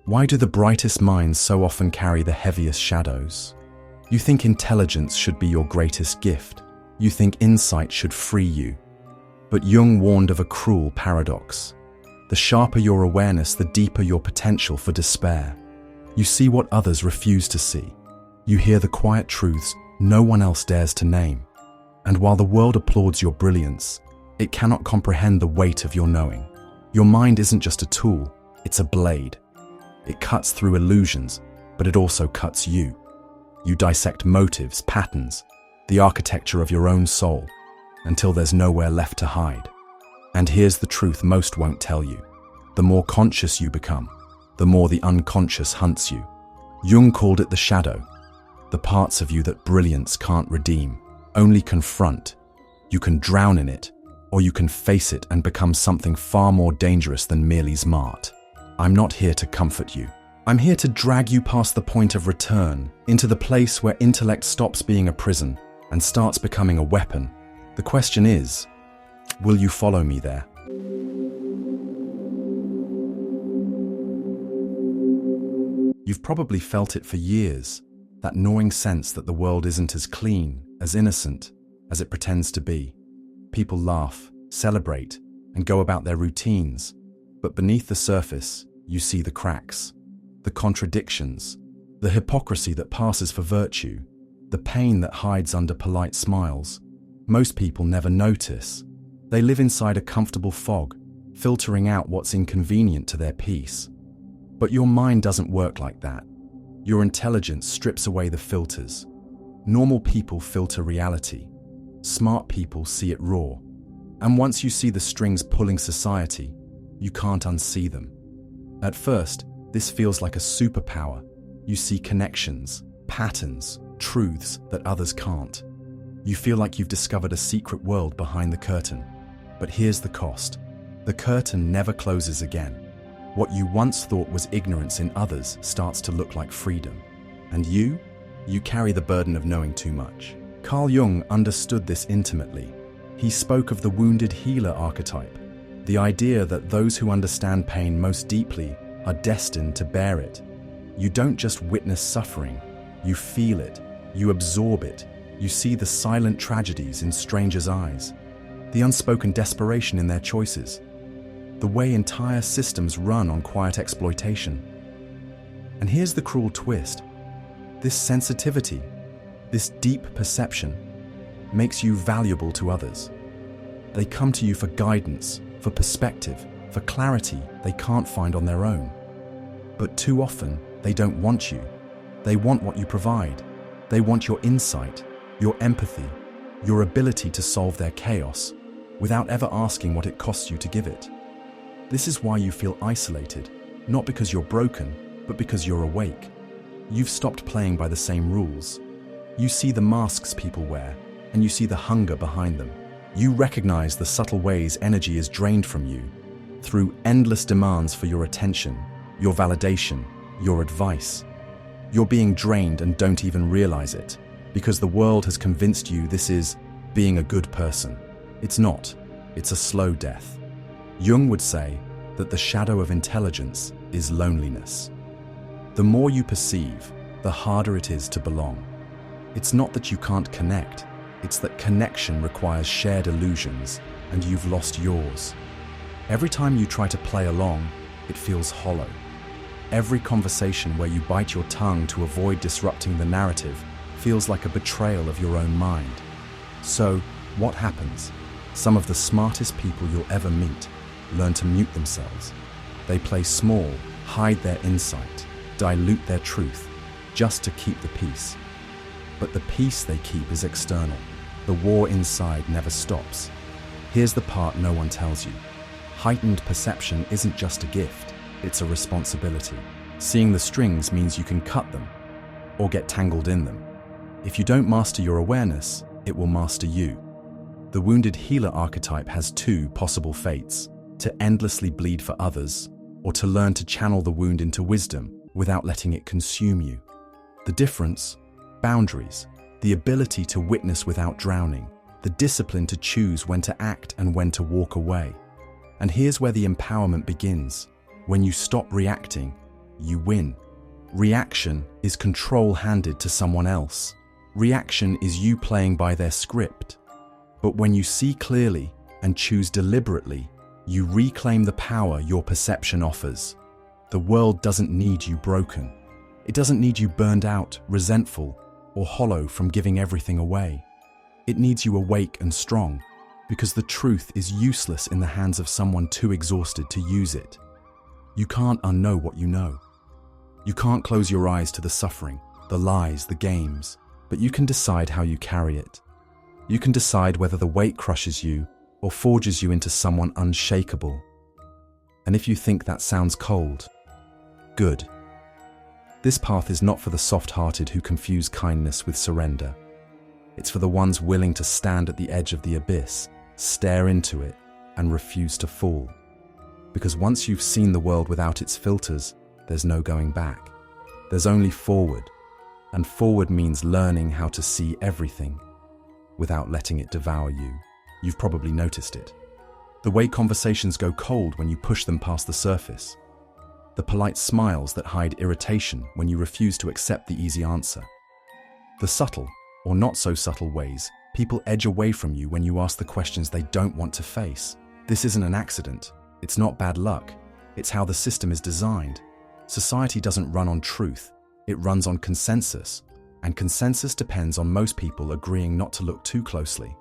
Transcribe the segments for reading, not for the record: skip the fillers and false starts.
Why do the brightest minds so often carry the heaviest shadows? You think intelligence should be your greatest gift. You think insight should free you. But Jung warned of a cruel paradox. The sharper your awareness, the deeper your potential for despair. You see what others refuse to see. You hear the quiet truths no one else dares to name. And while the world applauds your brilliance, it cannot comprehend the weight of your knowing. Your mind isn't just a tool, it's a blade. It cuts through illusions, but it also cuts you. You dissect motives, patterns, the architecture of your own soul, until there's nowhere left to hide. And here's the truth most won't tell you. The more conscious you become, the more the unconscious hunts you. Jung called it the shadow, the parts of you that brilliance can't redeem, only confront. You can drown in it, or you can face it and become something far more dangerous than merely smart. I'm not here to comfort you. I'm here to drag you past the point of return, into the place where intellect stops being a prison and starts becoming a weapon. The question is, will you follow me there? You've probably felt it for years, that gnawing sense that the world isn't as clean, as innocent, as it pretends to be. People laugh, celebrate, and go about their routines, but beneath the surface, you see the cracks, the contradictions, the hypocrisy that passes for virtue, the pain that hides under polite smiles. Most people never notice. They live inside a comfortable fog, filtering out what's inconvenient to their peace. But your mind doesn't work like that. Your intelligence strips away the filters. Normal people filter reality. Smart people see it raw. And once you see the strings pulling society, you can't unsee them. At first, this feels like a superpower. You see connections, patterns, truths that others can't. You feel like you've discovered a secret world behind the curtain. But here's the cost. The curtain never closes again. What you once thought was ignorance in others starts to look like freedom. And you carry the burden of knowing too much. Carl Jung understood this intimately. He spoke of the wounded healer archetype, the idea that those who understand pain most deeply are destined to bear it. You don't just witness suffering, you feel it, you absorb it, you see the silent tragedies in strangers' eyes, the unspoken desperation in their choices, the way entire systems run on quiet exploitation. And here's the cruel twist. This sensitivity, this deep perception, makes you valuable to others. They come to you for guidance, for perspective, for clarity they can't find on their own. But too often, they don't want you. They want what you provide. They want your insight, your empathy, your ability to solve their chaos, without ever asking what it costs you to give it. This is why you feel isolated, not because you're broken, but because you're awake. You've stopped playing by the same rules. You see the masks people wear, and you see the hunger behind them. You recognize the subtle ways energy is drained from you, through endless demands for your attention, your validation, your advice. You're being drained and don't even realize it, because the world has convinced you this is being a good person. It's not. It's a slow death. Jung would say that the shadow of intelligence is loneliness. The more you perceive, the harder it is to belong. It's not that you can't connect, it's that connection requires shared illusions, and you've lost yours. Every time you try to play along, it feels hollow. Every conversation where you bite your tongue to avoid disrupting the narrative feels like a betrayal of your own mind. So, what happens? Some of the smartest people you'll ever meet learn to mute themselves. They play small, hide their insight, dilute their truth, just to keep the peace. But the peace they keep is external. The war inside never stops. Here's the part no one tells you. Heightened perception isn't just a gift, it's a responsibility. Seeing the strings means you can cut them, or get tangled in them. If you don't master your awareness, it will master you. The wounded healer archetype has two possible fates: to endlessly bleed for others, or to learn to channel the wound into wisdom without letting it consume you. The difference? Boundaries, the ability to witness without drowning, the discipline to choose when to act and when to walk away. And here's where the empowerment begins. When you stop reacting, you win. Reaction is control handed to someone else. Reaction is you playing by their script. But when you see clearly and choose deliberately, you reclaim the power your perception offers. The world doesn't need you broken. It doesn't need you burned out, resentful, or hollow from giving everything away. It needs you awake and strong, because the truth is useless in the hands of someone too exhausted to use it. You can't unknow what you know. You can't close your eyes to the suffering, the lies, the games, but you can decide how you carry it. You can decide whether the weight crushes you or forges you into someone unshakable. And if you think that sounds cold, good. This path is not for the soft-hearted who confuse kindness with surrender. It's for the ones willing to stand at the edge of the abyss, stare into it, and refuse to fall. Because once you've seen the world without its filters, there's no going back. There's only forward, and forward means learning how to see everything without letting it devour you. You've probably noticed it. The way conversations go cold when you push them past the surface. The polite smiles that hide irritation when you refuse to accept the easy answer. The subtle, or not so subtle ways people edge away from you when you ask the questions they don't want to face. This isn't an accident. It's not bad luck. It's how the system is designed. Society doesn't run on truth. It runs on consensus. And consensus depends on most people agreeing not to look too closely.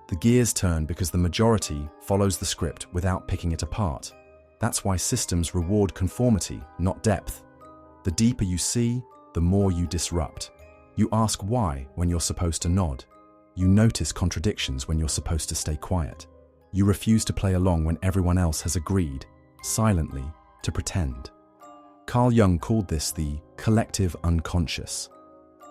The gears turn because the majority follows the script without picking it apart. That's why systems reward conformity, not depth. The deeper you see, the more you disrupt. You ask why when you're supposed to nod. You notice contradictions when you're supposed to stay quiet. You refuse to play along when everyone else has agreed, silently, to pretend. Carl Jung called this the collective unconscious,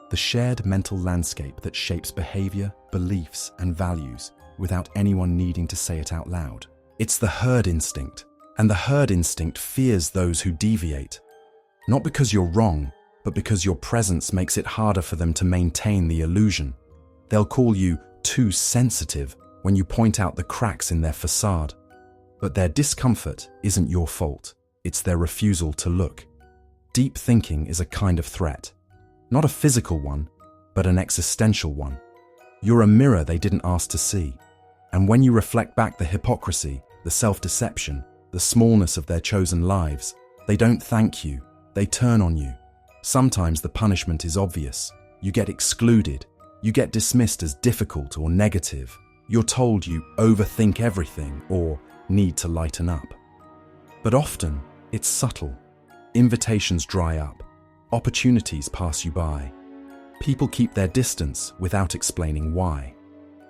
the shared mental landscape that shapes behavior, beliefs, and values without anyone needing to say it out loud. It's the herd instinct, and the herd instinct fears those who deviate. Not because you're wrong, but because your presence makes it harder for them to maintain the illusion. They'll call you too sensitive when you point out the cracks in their facade. But their discomfort isn't your fault. It's their refusal to look. Deep thinking is a kind of threat. Not a physical one, but an existential one. You're a mirror they didn't ask to see. And when you reflect back the hypocrisy, the self-deception, the smallness of their chosen lives, they don't thank you. They turn on you. Sometimes the punishment is obvious. You get excluded. You get dismissed as difficult or negative. You're told you overthink everything or need to lighten up. But often, it's subtle. Invitations dry up. Opportunities pass you by. People keep their distance without explaining why.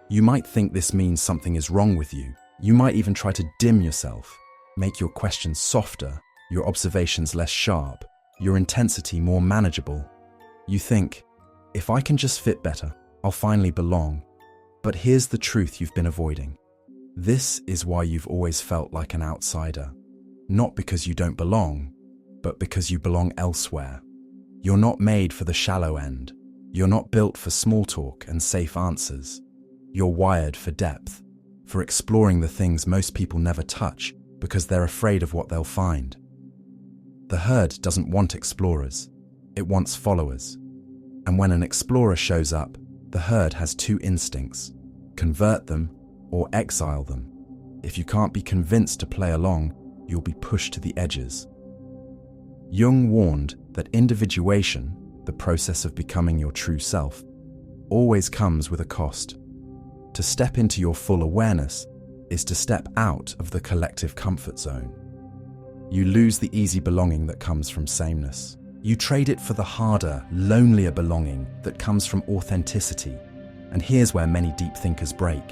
You might think this means something is wrong with you. You might even try to dim yourself, make your questions softer, your observations less sharp, your intensity more manageable. You think, if I can just fit better, I'll finally belong. But here's the truth you've been avoiding. This is why you've always felt like an outsider. Not because you don't belong, but because you belong elsewhere. You're not made for the shallow end. You're not built for small talk and safe answers. You're wired for depth, for exploring the things most people never touch because they're afraid of what they'll find. The herd doesn't want explorers. It wants followers. And when an explorer shows up, the herd has two instincts: convert them or exile them. If you can't be convinced to play along, you'll be pushed to the edges. Jung warned that individuation, the process of becoming your true self, always comes with a cost. To step into your full awareness is to step out of the collective comfort zone. You lose the easy belonging that comes from sameness. You trade it for the harder, lonelier belonging that comes from authenticity. And here's where many deep thinkers break.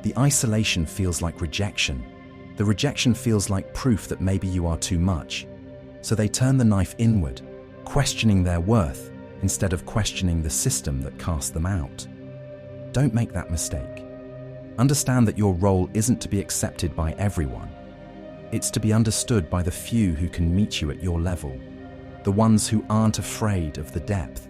The isolation feels like rejection. The rejection feels like proof that maybe you are too much. So they turn the knife inward, questioning their worth instead of questioning the system that cast them out. Don't make that mistake. Understand that your role isn't to be accepted by everyone. It's to be understood by the few who can meet you at your level. The ones who aren't afraid of the depth.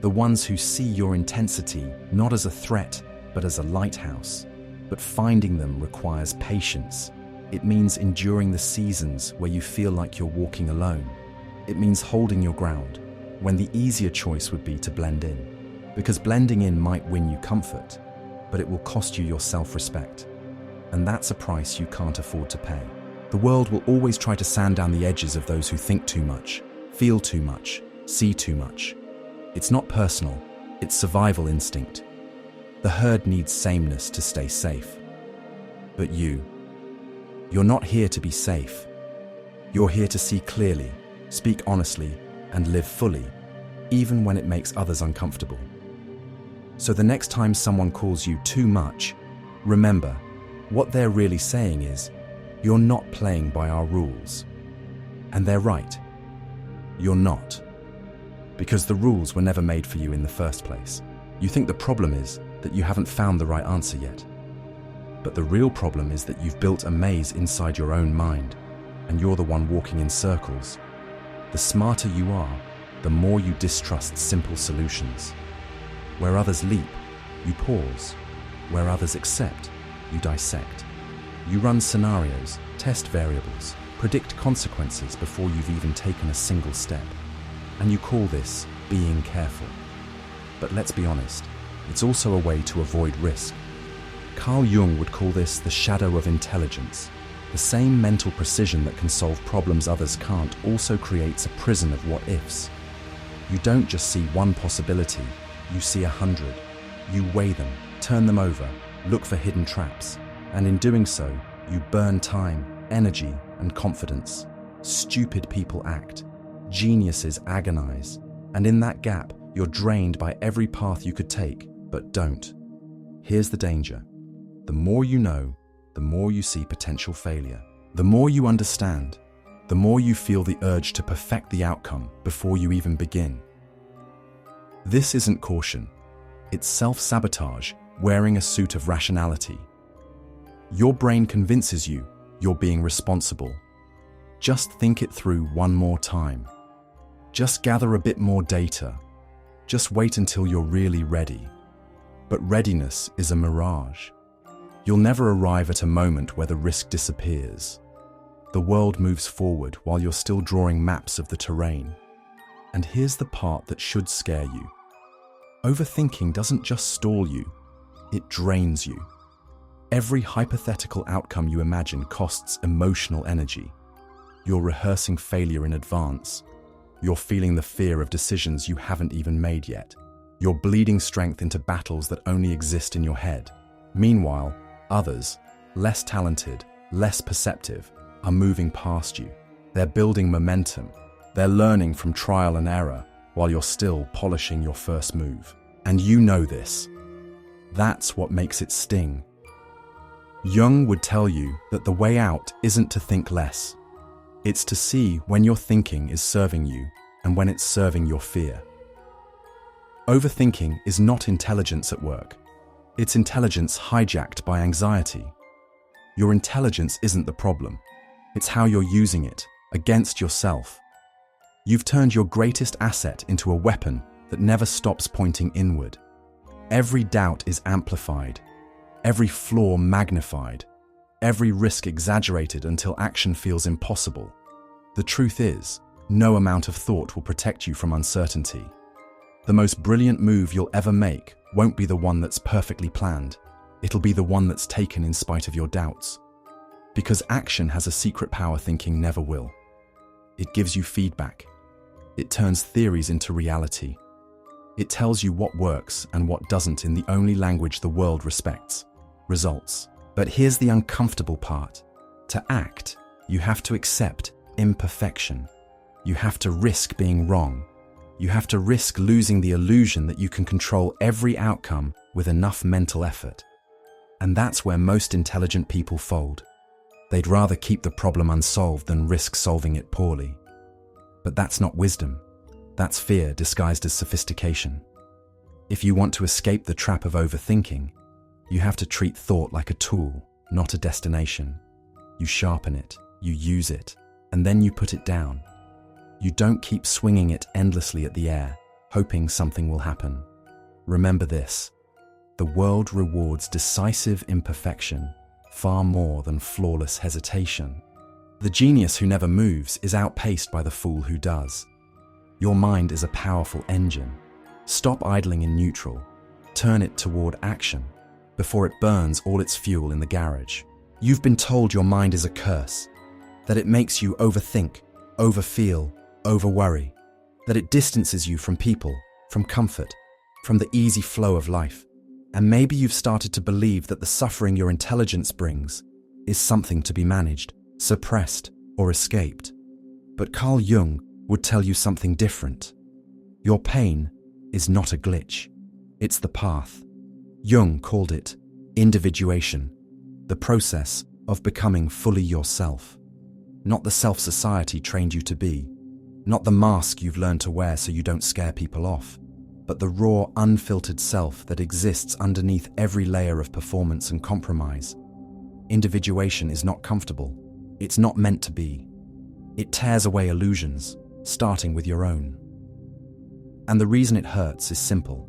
The ones who see your intensity not as a threat, but as a lighthouse. But finding them requires patience. It means enduring the seasons where you feel like you're walking alone. It means holding your ground, when the easier choice would be to blend in. Because blending in might win you comfort, but it will cost you your self-respect. And that's a price you can't afford to pay. The world will always try to sand down the edges of those who think too much, feel too much, see too much. It's not personal, it's survival instinct. The herd needs sameness to stay safe. But you're not here to be safe. You're here to see clearly, speak honestly, and live fully, even when it makes others uncomfortable. So the next time someone calls you too much, remember, what they're really saying is, you're not playing by our rules. And they're right. You're not. Because the rules were never made for you in the first place. You think the problem is that you haven't found the right answer yet. But the real problem is that you've built a maze inside your own mind, and you're the one walking in circles. The smarter you are, the more you distrust simple solutions. Where others leap, you pause. Where others accept, you dissect. You run scenarios, test variables, predict consequences before you've even taken a single step. And you call this being careful. But let's be honest, it's also a way to avoid risk. Carl Jung would call this the shadow of intelligence. The same mental precision that can solve problems others can't also creates a prison of what-ifs. You don't just see one possibility, you see 100. You weigh them, turn them over, look for hidden traps. And in doing so, you burn time, energy, and confidence. Stupid people act. Geniuses agonize. And in that gap, you're drained by every path you could take, but don't. Here's the danger. The more you know, the more you see potential failure. The more you understand, the more you feel the urge to perfect the outcome before you even begin. This isn't caution. It's self-sabotage wearing a suit of rationality. Your brain convinces you you're being responsible. Just think it through one more time. Just gather a bit more data. Just wait until you're really ready. But readiness is a mirage. You'll never arrive at a moment where the risk disappears. The world moves forward while you're still drawing maps of the terrain. And here's the part that should scare you. Overthinking doesn't just stall you, it drains you. Every hypothetical outcome you imagine costs emotional energy. You're rehearsing failure in advance. You're feeling the fear of decisions you haven't even made yet. You're bleeding strength into battles that only exist in your head. Meanwhile, others, less talented, less perceptive, are moving past you. They're building momentum. They're learning from trial and error while you're still polishing your first move. And you know this. That's what makes it sting. Jung would tell you that the way out isn't to think less. It's to see when your thinking is serving you and when it's serving your fear. Overthinking is not intelligence at work. It's intelligence hijacked by anxiety. Your intelligence isn't the problem. It's how you're using it, against yourself. You've turned your greatest asset into a weapon that never stops pointing inward. Every doubt is amplified, every flaw magnified, every risk exaggerated until action feels impossible. The truth is, no amount of thought will protect you from uncertainty. The most brilliant move you'll ever make won't be the one that's perfectly planned. It'll be the one that's taken in spite of your doubts. Because action has a secret power thinking never will. It gives you feedback. It turns theories into reality. It tells you what works and what doesn't in the only language the world respects: results. But here's the uncomfortable part. To act, you have to accept imperfection. You have to risk being wrong. You have to risk losing the illusion that you can control every outcome with enough mental effort. And that's where most intelligent people fold. They'd rather keep the problem unsolved than risk solving it poorly. But that's not wisdom. That's fear disguised as sophistication. If you want to escape the trap of overthinking, you have to treat thought like a tool, not a destination. You sharpen it, you use it, and then you put it down. You don't keep swinging it endlessly at the air, hoping something will happen. Remember this: the world rewards decisive imperfection far more than flawless hesitation. The genius who never moves is outpaced by the fool who does. Your mind is a powerful engine. Stop idling in neutral. Turn it toward action before it burns all its fuel in the garage. You've been told your mind is a curse, that it makes you overthink, overfeel, overworry, that it distances you from people, from comfort, from the easy flow of life. And maybe you've started to believe that the suffering your intelligence brings is something to be managed, suppressed, or escaped. But Carl Jung would tell you something different. Your pain is not a glitch. It's the path. Jung called it individuation, the process of becoming fully yourself. Not the self society trained you to be, not the mask you've learned to wear so you don't scare people off, but the raw, unfiltered self that exists underneath every layer of performance and compromise. Individuation is not comfortable. It's not meant to be. It tears away illusions, starting with your own. And the reason it hurts is simple.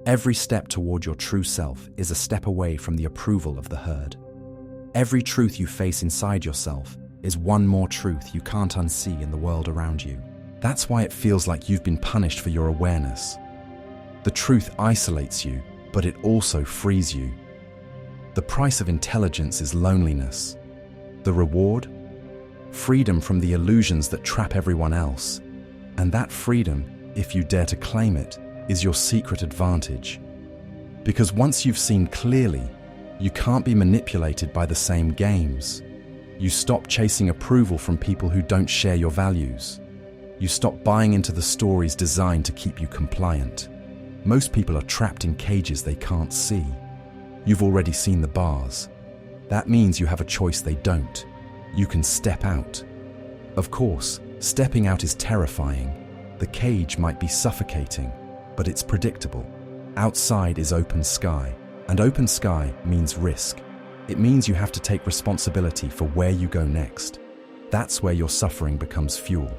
Every step toward your true self is a step away from the approval of the herd. Every truth you face inside yourself is one more truth you can't unsee in the world around you. That's why it feels like you've been punished for your awareness. The truth isolates you, but it also frees you. The price of intelligence is loneliness. The reward? Freedom from the illusions that trap everyone else. And that freedom, if you dare to claim it, is your secret advantage. Because once you've seen clearly, you can't be manipulated by the same games. You stop chasing approval from people who don't share your values. You stop buying into the stories designed to keep you compliant. Most people are trapped in cages they can't see. You've already seen the bars. That means you have a choice they don't. You can step out. Of course, stepping out is terrifying. The cage might be suffocating, but it's predictable. Outside is open sky, and open sky means risk. It means you have to take responsibility for where you go next. That's where your suffering becomes fuel.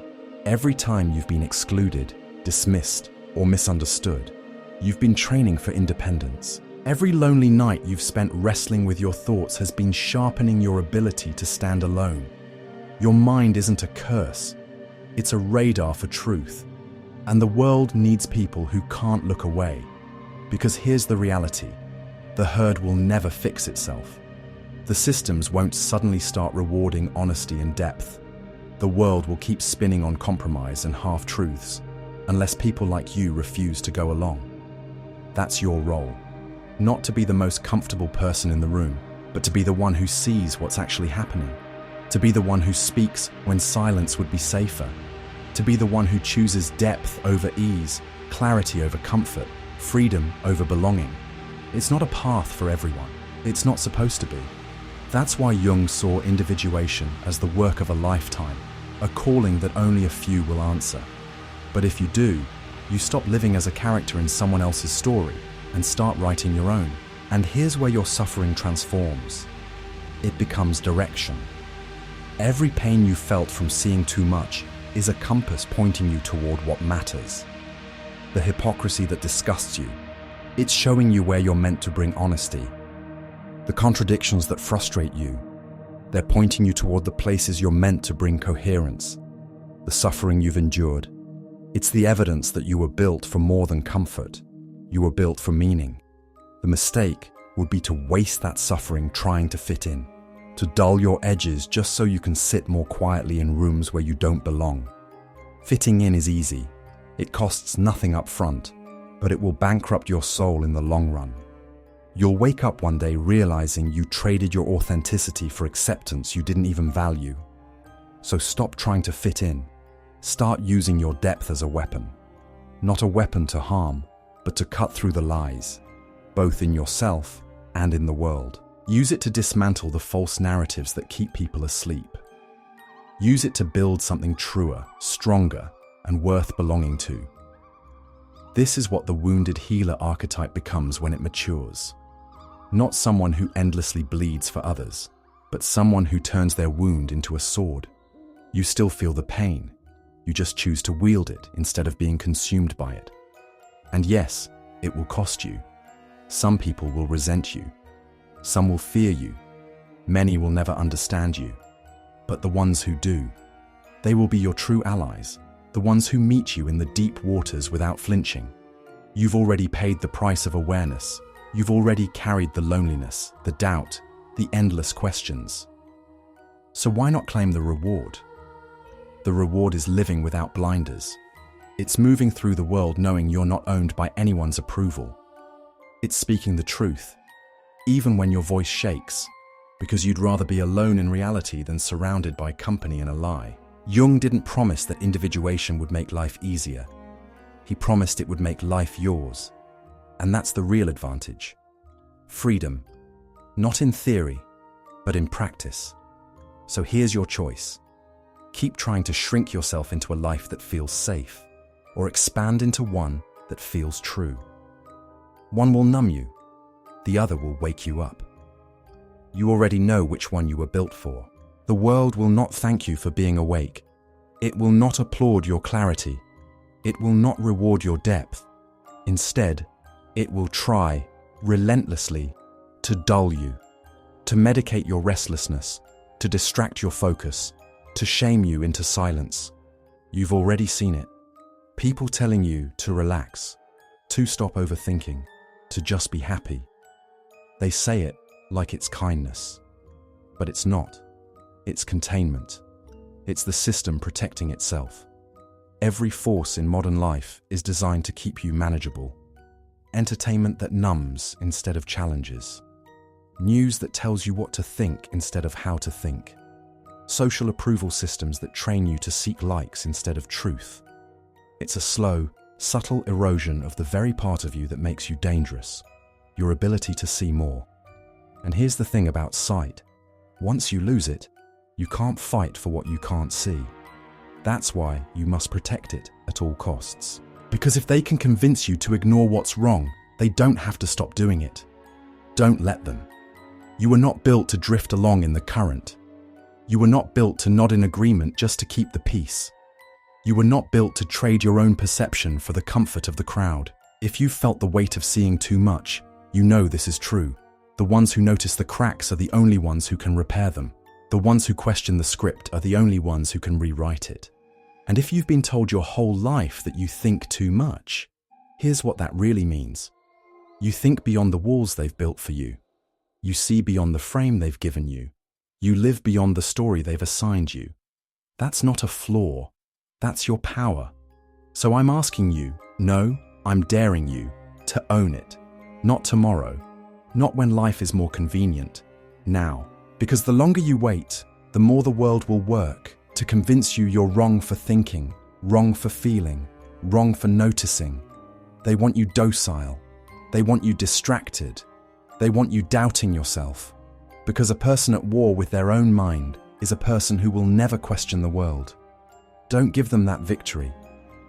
Every time you've been excluded, dismissed, or misunderstood, you've been training for independence. Every lonely night you've spent wrestling with your thoughts has been sharpening your ability to stand alone. Your mind isn't a curse. It's a radar for truth. And the world needs people who can't look away. Because here's the reality. The herd will never fix itself. The systems won't suddenly start rewarding honesty and depth. The world will keep spinning on compromise and half-truths, unless people like you refuse to go along. That's your role. Not to be the most comfortable person in the room, but to be the one who sees what's actually happening. To be the one who speaks when silence would be safer. To be the one who chooses depth over ease, clarity over comfort, freedom over belonging. It's not a path for everyone. It's not supposed to be. That's why Jung saw individuation as the work of a lifetime, a calling that only a few will answer. But if you do, you stop living as a character in someone else's story and start writing your own. And here's where your suffering transforms. It becomes direction. Every pain you felt from seeing too much is a compass pointing you toward what matters. The hypocrisy that disgusts you, it's showing you where you're meant to bring honesty. The contradictions that frustrate you, they're pointing you toward the places you're meant to bring coherence. The suffering you've endured, it's the evidence that you were built for more than comfort. You were built for meaning. The mistake would be to waste that suffering trying to fit in, to dull your edges just so you can sit more quietly in rooms where you don't belong. Fitting in is easy. It costs nothing up front, but it will bankrupt your soul in the long run. You'll wake up one day realizing you traded your authenticity for acceptance you didn't even value. So stop trying to fit in. Start using your depth as a weapon. Not a weapon to harm, but to cut through the lies, both in yourself and in the world. Use it to dismantle the false narratives that keep people asleep. Use it to build something truer, stronger, and worth belonging to. This is what the wounded healer archetype becomes when it matures. Not someone who endlessly bleeds for others, but someone who turns their wound into a sword. You still feel the pain. You just choose to wield it instead of being consumed by it. And yes, it will cost you. Some people will resent you. Some will fear you. Many will never understand you. but the ones who do. They will be your true allies, the ones who meet you in the deep waters without flinching. You've already paid the price of awareness. You've already carried the loneliness, the doubt, the endless questions. So why not claim the reward? The reward is living without blinders. It's moving through the world knowing you're not owned by anyone's approval. It's speaking the truth, even when your voice shakes, because you'd rather be alone in reality than surrounded by company in a lie. Jung didn't promise that individuation would make life easier. He promised it would make life yours. And that's the real advantage. Freedom, not in theory, but in practice. So here's your choice. Keep trying to shrink yourself into a life that feels safe, or expand into one that feels true. One will numb you, the other will wake you up. You already know which one you were built for. The world will not thank you for being awake. It will not applaud your clarity. It will not reward your depth. Instead, it will try, relentlessly, to dull you, to medicate your restlessness, to distract your focus, to shame you into silence. You've already seen it. People telling you to relax, to stop overthinking, to just be happy. They say it like it's kindness, but it's not. It's containment. It's the system protecting itself. Every force in modern life is designed to keep you manageable. Entertainment that numbs instead of challenges. News that tells you what to think instead of how to think. Social approval systems that train you to seek likes instead of truth. It's a slow, subtle erosion of the very part of you that makes you dangerous, your ability to see more. And here's the thing about sight. Once you lose it, you can't fight for what you can't see. That's why you must protect it at all costs. Because if they can convince you to ignore what's wrong, they don't have to stop doing it. Don't let them. You were not built to drift along in the current. You were not built to nod in agreement just to keep the peace. You were not built to trade your own perception for the comfort of the crowd. If you felt the weight of seeing too much, you know this is true. The ones who notice the cracks are the only ones who can repair them. The ones who question the script are the only ones who can rewrite it. And if you've been told your whole life that you think too much, here's what that really means. You think beyond the walls they've built for you. You see beyond the frame they've given you. You live beyond the story they've assigned you. That's not a flaw. That's your power. So I'm asking you, no, I'm daring you, to own it. Not tomorrow. Not when life is more convenient. Now. Because the longer you wait, the more the world will work to convince you you're wrong for thinking, wrong for feeling, wrong for noticing. They want you docile. They want you distracted. They want you doubting yourself. Because a person at war with their own mind is a person who will never question the world. Don't give them that victory.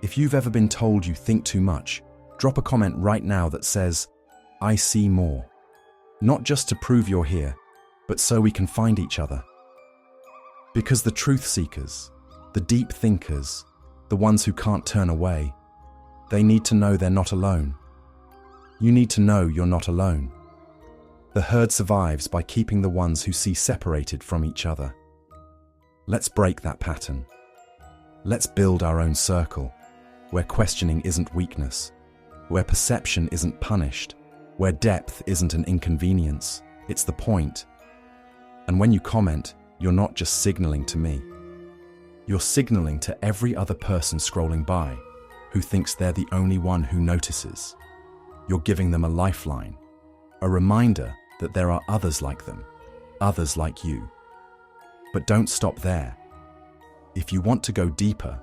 If you've ever been told you think too much, drop a comment right now that says, I see more. Not just to prove you're here, but so we can find each other. Because the truth seekers, the deep thinkers, the ones who can't turn away, they need to know they're not alone. You need to know you're not alone. The herd survives by keeping the ones who see separated from each other. Let's break that pattern. Let's build our own circle, where questioning isn't weakness, where perception isn't punished, where depth isn't an inconvenience, it's the point. And when you comment, you're not just signaling to me. You're signaling to every other person scrolling by who thinks they're the only one who notices. You're giving them a lifeline, a reminder that there are others like them, others like you. But don't stop there. If you want to go deeper,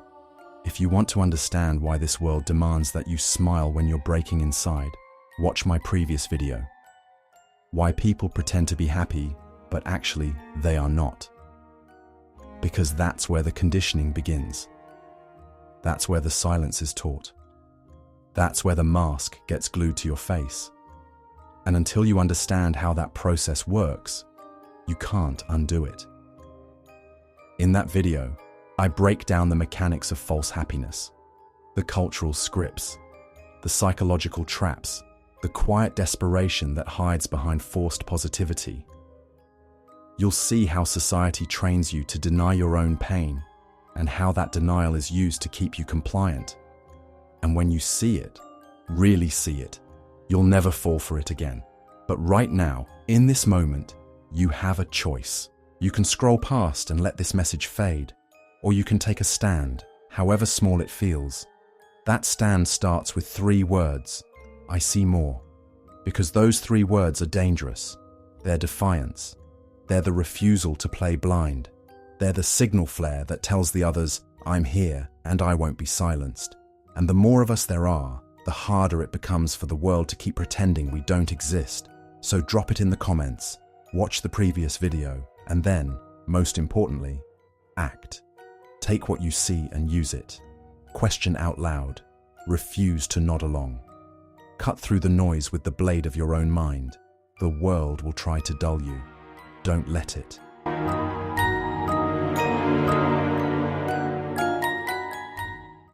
if you want to understand why this world demands that you smile when you're breaking inside, watch my previous video. Why people pretend to be happy, but actually they are not. Because that's where the conditioning begins. That's where the silence is taught. That's where the mask gets glued to your face. And until you understand how that process works, you can't undo it. In that video, I break down the mechanics of false happiness, the cultural scripts, the psychological traps, the quiet desperation that hides behind forced positivity. You'll see how society trains you to deny your own pain and how that denial is used to keep you compliant. And when you see it, really see it, you'll never fall for it again. But right now, in this moment, you have a choice. You can scroll past and let this message fade, or you can take a stand, however small it feels. That stand starts with 3 words, I see more. Because those 3 words are dangerous. They're defiance. They're the refusal to play blind. They're the signal flare that tells the others, I'm here and I won't be silenced. And the more of us there are, the harder it becomes for the world to keep pretending we don't exist. So drop it in the comments, watch the previous video, and then, most importantly, act. Take what you see and use it. Question out loud. Refuse to nod along. Cut through the noise with the blade of your own mind. The world will try to dull you. Don't let it.